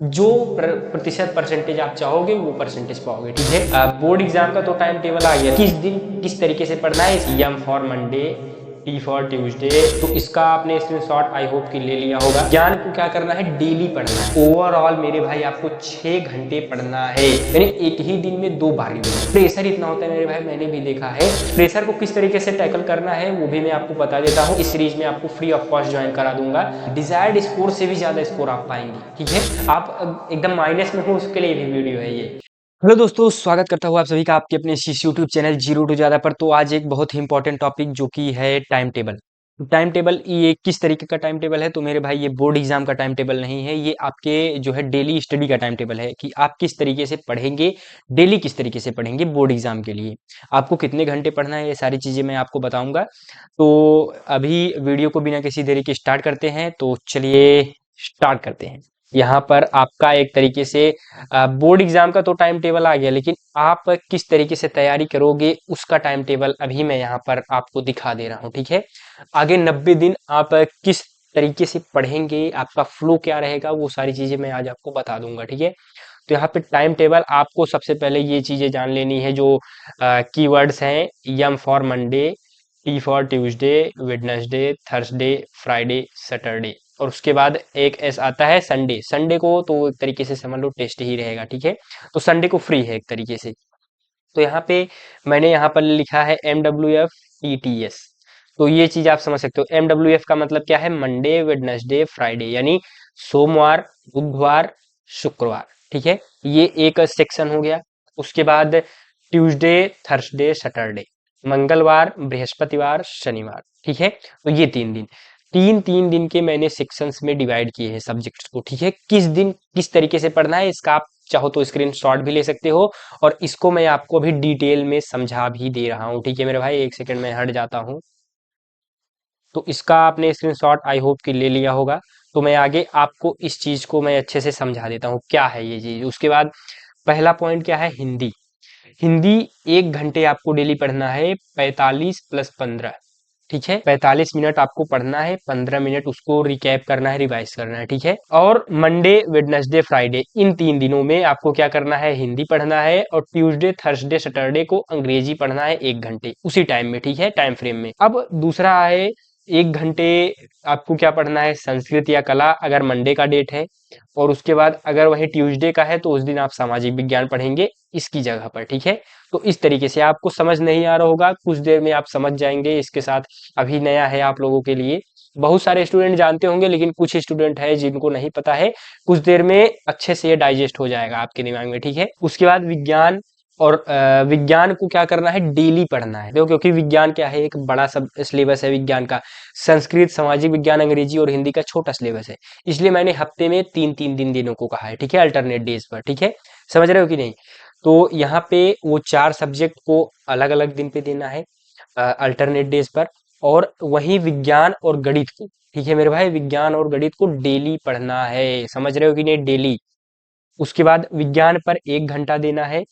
जो प्रतिशत परसेंटेज आप चाहोगे वो परसेंटेज पाओगे। ठीक है, बोर्ड एग्जाम का तो टाइम टेबल आ गया, किस दिन किस तरीके से पढ़ना है। M for Monday, T for Tuesday, तो इसका आपने स्क्रीनशॉट आई होप कि ले लिया होगा। ज्ञान को क्या करना है, डेली पढ़ना है। ओवरऑल मेरे भाई आपको 6 घंटे पढ़ना है, यानी एक ही दिन में 2 बार रिवीजन। प्रेशर इतना होता है मेरे भाई, मैंने भी देखा है। प्रेशर को किस तरीके से टैकल करना है वो भी मैं आपको बता देता हूँ। इस सीरीज में आपको फ्री ऑफ कॉस्ट ज्वाइन करा दूंगा। डिजायर्ड स्कोर से भी ज्यादा स्कोर आप पाएंगे। ठीक है, आप एकदम माइनस में हो उसके लिए भी वीडियो है ये। हेलो दोस्तों, स्वागत करता हूँ आप सभी का आपके अपने यूट्यूब चैनल जीरो टू ज्यादा पर। तो आज एक बहुत ही इंपॉर्टेंट टॉपिक जो कि है टाइम टेबल। टाइम टेबल ये किस तरीके का टाइम टेबल है, तो मेरे भाई ये बोर्ड एग्जाम का टाइम टेबल नहीं है, ये आपके जो है डेली स्टडी का टाइम टेबल है कि आप किस तरीके से पढ़ेंगे, डेली किस तरीके से पढ़ेंगे बोर्ड एग्जाम के लिए। आपको कितने घंटे पढ़ना है, ये सारी चीजें मैं आपको बताऊंगा। तो अभी वीडियो को बिना किसी देरी के स्टार्ट करते हैं। तो चलिए स्टार्ट करते हैं। यहाँ पर आपका एक तरीके से बोर्ड एग्जाम का तो टाइम टेबल आ गया, लेकिन आप किस तरीके से तैयारी करोगे उसका टाइम टेबल अभी मैं यहाँ पर आपको दिखा दे रहा हूँ। ठीक है, आगे 90 दिन आप किस तरीके से पढ़ेंगे, आपका फ्लो क्या रहेगा, वो सारी चीजें मैं आज आपको बता दूंगा। ठीक है, तो यहाँ पे टाइम टेबल आपको सबसे पहले ये चीजें जान लेनी है जो कीवर्ड्स हैं। M for Monday, T for Tuesday, Wednesday, Thursday, Friday, Saturday, और उसके बाद एक एस आता है संडे। संडे को तो एक तरीके से समझ लो टेस्ट ही रहेगा। ठीक है, तो संडे को फ्री है एक तरीके से। तो यहाँ पे मैंने यहाँ पर लिखा है MWF TTS। तो ये चीज आप समझ सकते हो। MWF का मतलब क्या है, मंडे वेडनेसडे फ्राइडे, यानी सोमवार बुधवार शुक्रवार। ठीक है, ये एक सेक्शन हो गया। उसके बाद ट्यूसडे थर्सडे सैटरडे, मंगलवार बृहस्पतिवार शनिवार। ठीक है, तो ये 3 दिन, तीन तीन दिन के मैंने सेक्शंस में डिवाइड किए हैं सब्जेक्ट्स को। ठीक है, किस दिन किस तरीके से पढ़ना है इसका आप चाहो तो स्क्रीनशॉट भी ले सकते हो, और इसको मैं आपको अभी डिटेल में समझा भी दे रहा हूँ। ठीक है मेरे भाई, एक सेकंड में हट जाता हूँ। तो इसका आपने स्क्रीनशॉट आई होप कि ले लिया होगा। तो मैं आगे आपको इस चीज को मैं अच्छे से समझा देता हूँ क्या है ये चीज। उसके बाद पहला पॉइंट क्या है, हिंदी। हिंदी 1 घंटे आपको डेली पढ़ना है, 45 + 15। ठीक है, 45 मिनट आपको पढ़ना है, 15 मिनट उसको रिकैप करना है, रिवाइज करना है। ठीक है, और मंडे वेडनेसडे फ्राइडे इन 3 दिनों में आपको क्या करना है, हिंदी पढ़ना है, और ट्यूसडे थर्सडे सैटरडे को अंग्रेजी पढ़ना है 1 घंटे उसी टाइम में। ठीक है, टाइम फ्रेम में। अब दूसरा है 1 घंटे आपको क्या पढ़ना है, संस्कृत या कला अगर मंडे का डेट है, और उसके बाद अगर वही ट्यूसडे का है तो उस दिन आप सामाजिक विज्ञान पढ़ेंगे इसकी जगह पर। ठीक है, तो इस तरीके से आपको समझ नहीं आ रहा होगा, कुछ देर में आप समझ जाएंगे इसके साथ। अभी नया है आप लोगों के लिए, बहुत सारे स्टूडेंट जानते होंगे लेकिन कुछ स्टूडेंट है जिनको नहीं पता है। कुछ देर में अच्छे से ये डाइजेस्ट हो जाएगा आपके दिमाग में। ठीक है, उसके बाद विज्ञान, और विज्ञान को क्या करना है, डेली पढ़ना है। देखो, क्योंकि विज्ञान क्या है, एक बड़ा सब सिलेबस है विज्ञान का। संस्कृत सामाजिक विज्ञान अंग्रेजी और हिंदी का छोटा सिलेबस है, इसलिए मैंने हफ्ते में 3-3 दिन देने को कहा है। ठीक है, अल्टरनेट डेज पर। ठीक है, समझ रहे हो कि नहीं। तो यहाँ पे वो 4 सब्जेक्ट को अलग अलग दिन पे देना है, अल्टरनेट डेज पर। और वही विज्ञान और गणित को, ठीक है मेरे भाई, विज्ञान और गणित को डेली पढ़ना है। समझ रहे हो कि नहीं, डेली। उसके बाद विज्ञान पर 1 घंटा देना है,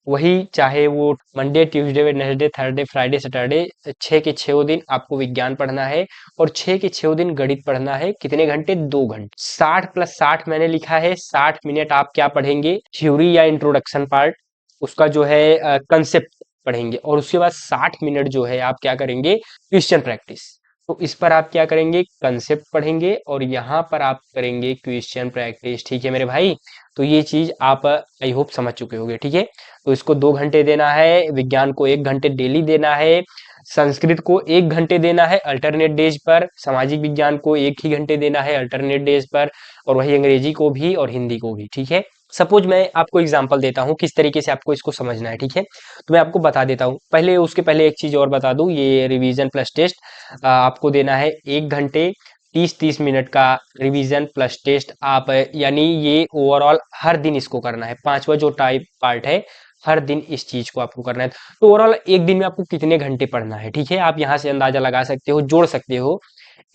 वही चाहे वो Monday Tuesday Wednesday Thursday Friday Saturday, 6 के 6 दिन आपको विज्ञान पढ़ना है, और 6 के 6 दिन गणित पढ़ना है। कितने घंटे, 2 घंटे। 60 + 60 मैंने लिखा है, 60 मिनट आप क्या पढ़ेंगे, थ्योरी या इंट्रोडक्शन पार्ट, उसका जो है कंसेप्ट पढ़ेंगे, और उसके बाद 60 मिनट जो है आप क्या करेंगे, क्वेश्चन प्रैक्टिस। तो इस पर आप क्या करेंगे, कंसेप्ट पढ़ेंगे, और यहाँ पर आप करेंगे क्वेश्चन प्रैक्टिस। ठीक है मेरे भाई, तो ये चीज आप आई होप समझ चुके होंगे। ठीक है, तो इसको 2 घंटे देना है, विज्ञान को 1 घंटे डेली देना है, संस्कृत को 1 घंटे देना है अल्टरनेट डेज पर, सामाजिक विज्ञान को 1 ही घंटे देना है अल्टरनेट डेज पर, और वही अंग्रेजी को भी और हिंदी को भी। ठीक है, सपोज मैं आपको एग्जांपल देता हूँ किस तरीके से आपको इसको समझना है। ठीक है, तो मैं आपको बता देता हूँ। पहले उसके पहले एक चीज और बता दूं, ये रिवीजन प्लस टेस्ट आपको देना है 1 घंटे, 30-30 मिनट का रिवीजन प्लस टेस्ट आप, यानी ये ओवरऑल हर दिन इसको करना है। पांचवा जो टाइप पार्ट है, हर दिन इस चीज को आपको करना है। तो ओवरऑल एक दिन में आपको कितने घंटे पढ़ना है, ठीक है, आप यहाँ से अंदाजा लगा सकते हो, जोड़ सकते हो।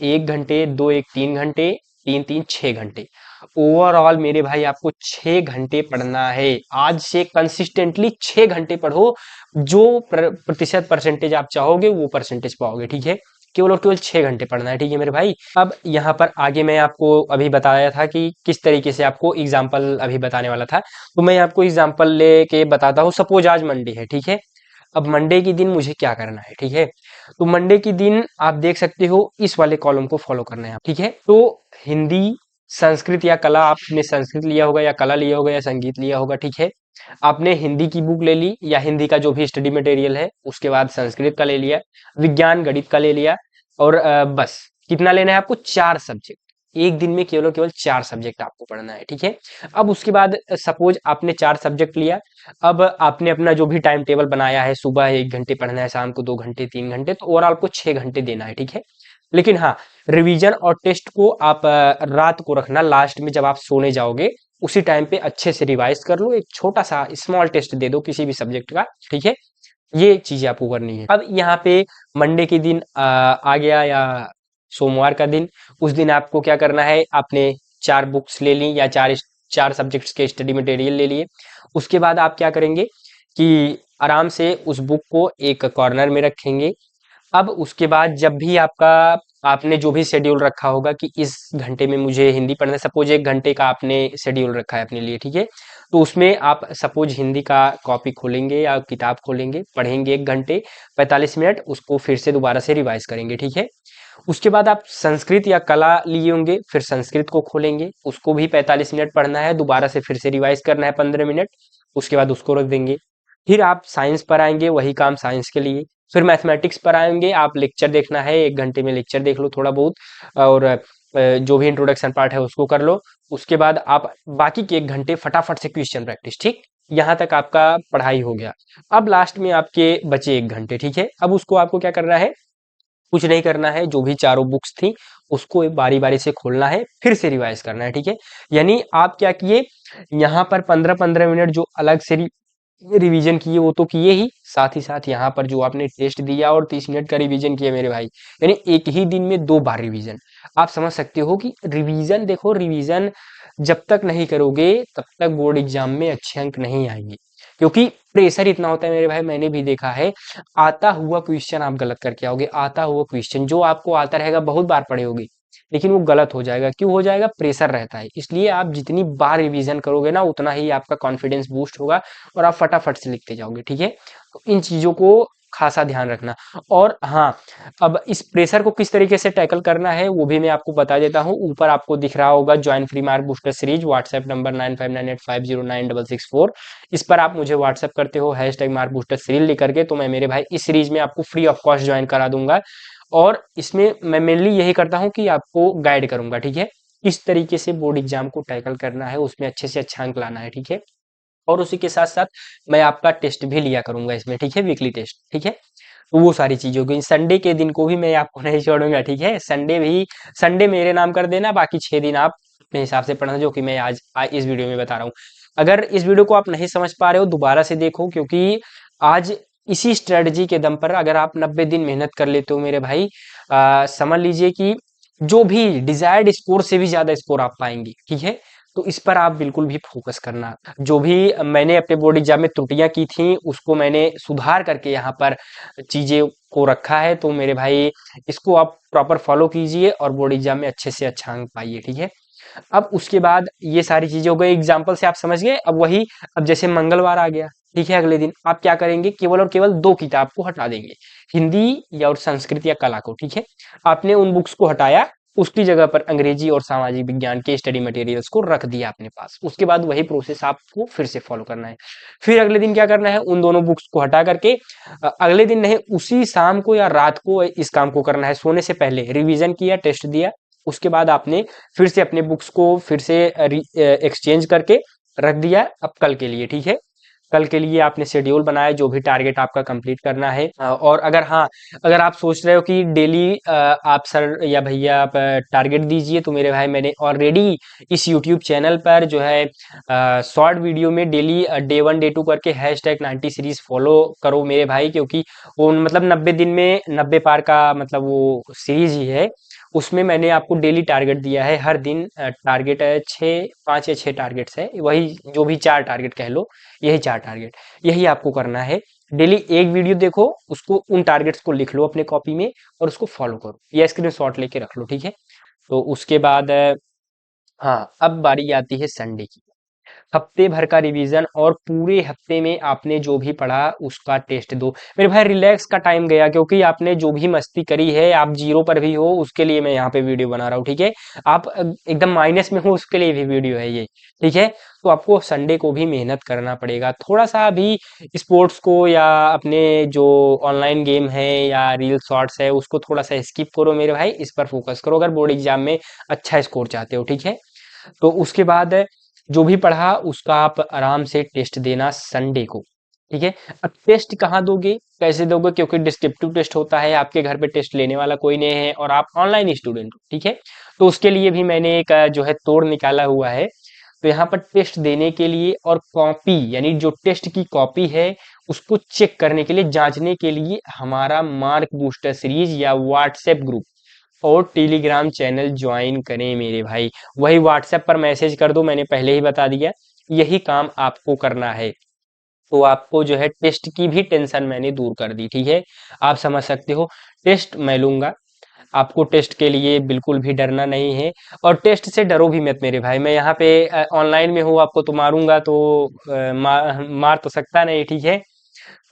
1 घंटे, 2 1 3 घंटे, 3 3 6 घंटे। ओवरऑल मेरे भाई आपको 6 घंटे पढ़ना है। आज से कंसिस्टेंटली 6 घंटे पढ़ो, जो प्रतिशत परसेंटेज आप चाहोगे वो परसेंटेज पाओगे। ठीक है, केवल और केवल 6 घंटे पढ़ना है, ठीक है मेरे भाई। अब यहाँ पर आगे मैं आपको अभी बताया था कि किस तरीके से आपको एग्जाम्पल अभी बताने वाला था, तो मैं आपको एग्जाम्पल लेके बताता हूँ। सपोज आज मंडे है, ठीक है। अब मंडे के दिन मुझे क्या करना है, ठीक है। तो मंडे के दिन आप देख सकते हो इस वाले कॉलम को फॉलो करना है, ठीक है। तो हिंदी, संस्कृत या कला, आपने संस्कृत लिया होगा या कला लिया होगा या संगीत लिया होगा, ठीक है। आपने हिंदी की बुक ले ली या हिंदी का जो भी स्टडी मटेरियल है, उसके बाद संस्कृत का ले लिया, विज्ञान गणित का ले लिया, और बस कितना लेना है आपको, 4 सब्जेक्ट। एक दिन में केवल और केवल 4 सब्जेक्ट आपको पढ़ना है, ठीक है। अब उसके बाद सपोज आपने 4 सब्जेक्ट लिया। अब आपने अपना जो भी टाइम टेबल बनाया है, सुबह 1 घंटे पढ़ना है, शाम को 2 घंटे, 3 घंटे, तो ओवरऑल आपको 6 घंटे देना है, ठीक है। लेकिन हाँ, रिवीजन और टेस्ट को आप रात को रखना, लास्ट में जब आप सोने जाओगे उसी टाइम पे अच्छे से रिवाइज कर लो, एक छोटा सा स्मॉल टेस्ट दे दो किसी भी सब्जेक्ट का, ठीक है। ये चीजें आपको करनी है। अब यहाँ पे मंडे के दिन आ गया, या सोमवार का दिन, उस दिन आपको क्या करना है, आपने 4 बुक्स ले ली या 4 सब्जेक्ट्स के स्टडी मटेरियल ले लिए। उसके बाद आप क्या करेंगे कि आराम से उस बुक को एक कॉर्नर में रखेंगे। अब उसके बाद जब भी आपका, आपने जो भी शेड्यूल रखा होगा कि इस घंटे में मुझे हिंदी पढ़ना है, सपोज 1 घंटे का आपने शेड्यूल रखा है अपने लिए, ठीक है। तो उसमें आप सपोज हिंदी का कॉपी खोलेंगे या किताब खोलेंगे, पढ़ेंगे 1 घंटे 45 मिनट, उसको फिर से दोबारा से रिवाइज करेंगे, ठीक है। उसके बाद आप संस्कृत या कला लिए होंगे, फिर संस्कृत को खोलेंगे, उसको भी 45 मिनट पढ़ना है, दोबारा से फिर से रिवाइज करना है 15 मिनट, उसके बाद उसको रख देंगे। फिर आप साइंस पर आएंगे, वही काम साइंस के लिए। फिर मैथमेटिक्स पर आएंगे, आप लेक्चर देखना है, 1 घंटे में लेक्चर देख लो थोड़ा बहुत, और जो भी इंट्रोडक्शन पार्ट है उसको कर लो। उसके बाद आप बाकी के 1 घंटे फटाफट से क्वेश्चन प्रैक्टिस, ठीक। यहाँ तक आपका पढ़ाई हो गया। अब लास्ट में आपके बचे 1 घंटे, ठीक है। अब उसको आपको क्या करना है, कुछ नहीं करना है, जो भी चारों बुक्स थी उसको बारी बारी से खोलना है, फिर से रिवाइज करना है, ठीक है। यानी आप क्या किए, यहाँ पर 15-15 मिनट जो अलग से रिवीजन किए वो तो किए ही, साथ ही साथ यहाँ पर जो आपने टेस्ट दिया और 30 मिनट का रिवीजन किया मेरे भाई, यानी एक ही दिन में 2 बार रिवीजन। आप समझ सकते हो कि रिवीजन, देखो रिवीजन जब तक नहीं करोगे तब तक बोर्ड एग्जाम में अच्छे अंक नहीं आएंगे, क्योंकि प्रेशर इतना होता है मेरे भाई। मैंने भी देखा है, आता हुआ क्वेश्चन आप गलत करके आओगे, आता हुआ क्वेश्चन जो आपको आता रहेगा, बहुत बार पढ़े होगे, लेकिन वो गलत हो जाएगा। क्यों हो जाएगा, प्रेशर रहता है। इसलिए आप जितनी बार रिवीजन करोगे ना, उतना ही आपका कॉन्फिडेंस बूस्ट होगा और आप फटाफट से लिखते जाओगे, ठीक है। तो इन चीजों को खासा ध्यान रखना। और हाँ, अब इस प्रेशर को किस तरीके से टैकल करना है वो भी मैं आपको बता देता हूँ। ऊपर आपको दिख रहा होगा join free mark booster series, WhatsApp number 9598509664। इस पर आप मुझे व्हाट्सएप करते हो #मार्क बूस्टर सीरीज लिख करके, तो मैं मेरे भाई इस सीरीज में आपको फ्री ऑफ कॉस्ट ज्वाइन करा दूंगा। और इसमें मैं मेनली यही करता हूँ कि आपको गाइड करूंगा, ठीक है। किस तरीके से बोर्ड एग्जाम को टैकल करना है, उसमें अच्छे से अच्छा अंक लाना है, ठीक है। और उसी के साथ साथ मैं आपका टेस्ट भी लिया करूंगा इसमें, ठीक है, वीकली टेस्ट, ठीक है। तो वो सारी चीजें हो गई। संडे के दिन को भी मैं आपको नहीं छोड़ूंगा, ठीक है। संडे भी, संडे मेरे नाम कर देना, बाकी 6 दिन आप अपने हिसाब से पढ़ना, जो कि मैं आज इस वीडियो में बता रहा हूँ। अगर इस वीडियो को आप नहीं समझ पा रहे हो, दोबारा से देखो, क्योंकि आज इसी स्ट्रेटजी के दम पर अगर आप 90 दिन मेहनत कर लेते हो मेरे भाई, समझ लीजिए कि जो भी डिजायर्ड स्कोर से भी ज्यादा स्कोर आप पाएंगे, ठीक है। तो इस पर आप बिल्कुल भी फोकस करना। जो भी मैंने अपने बोर्ड एग्जाम में त्रुटियां की थी उसको मैंने सुधार करके यहाँ पर चीजें को रखा है, तो मेरे भाई इसको आप प्रॉपर फॉलो कीजिए और बोर्ड एग्जाम में अच्छे से अच्छा अंक पाइए, ठीक है। अब उसके बाद ये सारी चीजें हो गई, एग्जाम्पल से आप समझ गए। अब वही, अब जैसे मंगलवार आ गया, ठीक है, अगले दिन आप क्या करेंगे, केवल और केवल 2 किताब को हटा देंगे, हिंदी या और संस्कृत या कला को, ठीक है। आपने उन बुक्स को हटाया, उसकी जगह पर अंग्रेजी और सामाजिक विज्ञान के स्टडी मटेरियल्स को रख दिया अपने पास। उसके बाद वही प्रोसेस आपको फिर से फॉलो करना है। फिर अगले दिन क्या करना है, उन दोनों बुक्स को हटा करके अगले दिन नहीं, उसी शाम को या रात को इस काम को करना है। सोने से पहले रिवीजन किया, टेस्ट दिया, उसके बाद आपने फिर से अपने बुक्स को फिर से एक्सचेंज करके रख दिया अब कल के लिए, ठीक है। कल के लिए आपने शेड्यूल बनाया, जो भी टारगेट आपका कंप्लीट करना है। और अगर हाँ, अगर आप सोच रहे हो कि डेली आप सर या भैया आप टारगेट दीजिए, तो मेरे भाई मैंने ऑलरेडी इस यूट्यूब चैनल पर जो है शॉर्ट वीडियो में डेली डे 1 डे 2 करके #90 सीरीज फॉलो करो मेरे भाई, क्योंकि वो मतलब 90 दिन में 90 पार का मतलब वो सीरीज ही है। उसमें मैंने आपको डेली टारगेट दिया है, हर दिन टारगेट है 5 या 6 टारगेट्स है, वही जो भी 4 टारगेट कह लो, यही 4 टारगेट, यही आपको करना है। डेली एक वीडियो देखो, उसको उन टारगेट्स को लिख लो अपने कॉपी में और उसको फॉलो करो या स्क्रीनशॉट लेके रख लो, ठीक है। तो उसके बाद हाँ, अब बारी आती है संडे की। हफ्ते भर का रिवीजन और पूरे हफ्ते में आपने जो भी पढ़ा उसका टेस्ट दो। मेरे भाई रिलैक्स का टाइम गया, क्योंकि आपने जो भी मस्ती करी है, आप जीरो पर भी हो उसके लिए मैं यहाँ पे वीडियो बना रहा हूँ, ठीक है। आप एकदम माइनस में हो उसके लिए भी वीडियो है ये, ठीक है। तो आपको संडे को भी मेहनत करना पड़ेगा थोड़ा सा भी, स्पोर्ट्स को या अपने जो ऑनलाइन गेम है या रील शॉर्ट्स है उसको थोड़ा सा स्किप करो मेरे भाई, इस पर फोकस करो अगर बोर्ड एग्जाम में अच्छा स्कोर चाहते हो, ठीक है। तो उसके बाद जो भी पढ़ा उसका आप आराम से टेस्ट देना संडे को, ठीक है। अब टेस्ट कहाँ दोगे, कैसे दोगे, क्योंकि डिस्क्रिप्टिव टेस्ट होता है, आपके घर पे टेस्ट लेने वाला कोई नहीं है और आप ऑनलाइन स्टूडेंट हो, ठीक है। तो उसके लिए भी मैंने एक जो है तोड़ निकाला हुआ है। तो यहाँ पर टेस्ट देने के लिए और कॉपी, यानी जो टेस्ट की कॉपी है उसको चेक करने के लिए, जांचने के लिए हमारा मार्क बूस्टर सीरीज या व्हाट्सएप ग्रुप और टेलीग्राम चैनल ज्वाइन करें मेरे भाई। वही व्हाट्सएप पर मैसेज कर दो, मैंने पहले ही बता दिया, यही काम आपको करना है। तो आपको जो है टेस्ट की भी टेंशन मैंने दूर कर दी, ठीक है। आप समझ सकते हो, टेस्ट मैं लूंगा, आपको टेस्ट के लिए बिल्कुल भी डरना नहीं है। और टेस्ट से डरो भी मत मेरे भाई, मैं यहाँ पे ऑनलाइन में हूँ, आपको तो मारूंगा तो मार तो सकता नहीं, ठीक है।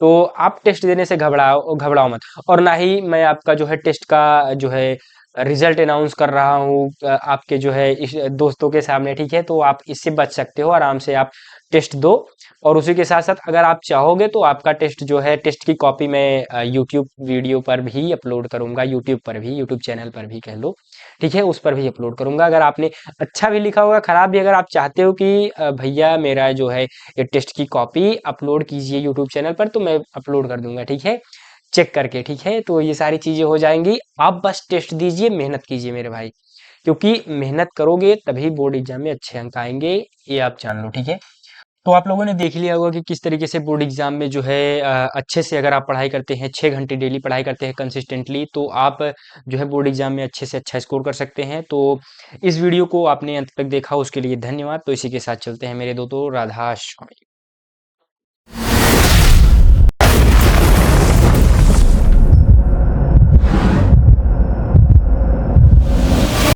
तो आप टेस्ट देने से घबराओ घबराओ मत। और ना ही मैं आपका जो है टेस्ट का जो है रिजल्ट अनाउंस कर रहा हूँ आपके जो है दोस्तों के सामने, ठीक है। तो आप इससे बच सकते हो, आराम से आप टेस्ट दो। और उसी के साथ साथ अगर आप चाहोगे तो आपका टेस्ट जो है, टेस्ट की कॉपी मैं यूट्यूब वीडियो पर भी अपलोड करूंगा, यूट्यूब पर भी, यूट्यूब चैनल पर भी कह लो, ठीक है, उस पर भी अपलोड करूंगा। अगर आपने अच्छा भी लिखा होगा, खराब भी, अगर आप चाहते हो कि भैया मेरा जो है ये टेस्ट की कॉपी अपलोड कीजिए यूट्यूब चैनल पर, तो मैं अपलोड कर दूंगा, ठीक है, चेक करके, ठीक है। तो ये सारी चीजें हो जाएंगी, आप बस टेस्ट दीजिए, मेहनत कीजिए मेरे भाई, क्योंकि मेहनत करोगे तभी बोर्ड एग्जाम में अच्छे अंक आएंगे, ये आप जान लो, ठीक है। तो आप लोगों ने देख लिया होगा कि किस तरीके से बोर्ड एग्जाम में जो है अच्छे से अगर आप पढ़ाई करते हैं, 6 घंटे डेली पढ़ाई करते हैं कंसिस्टेंटली, तो आप जो है बोर्ड एग्जाम में अच्छे से अच्छा स्कोर कर सकते हैं। तो इस वीडियो को आपने अंत तक देखा उसके लिए धन्यवाद। तो इसी के साथ चलते हैं मेरे दोस्तों, राधा स्वामी।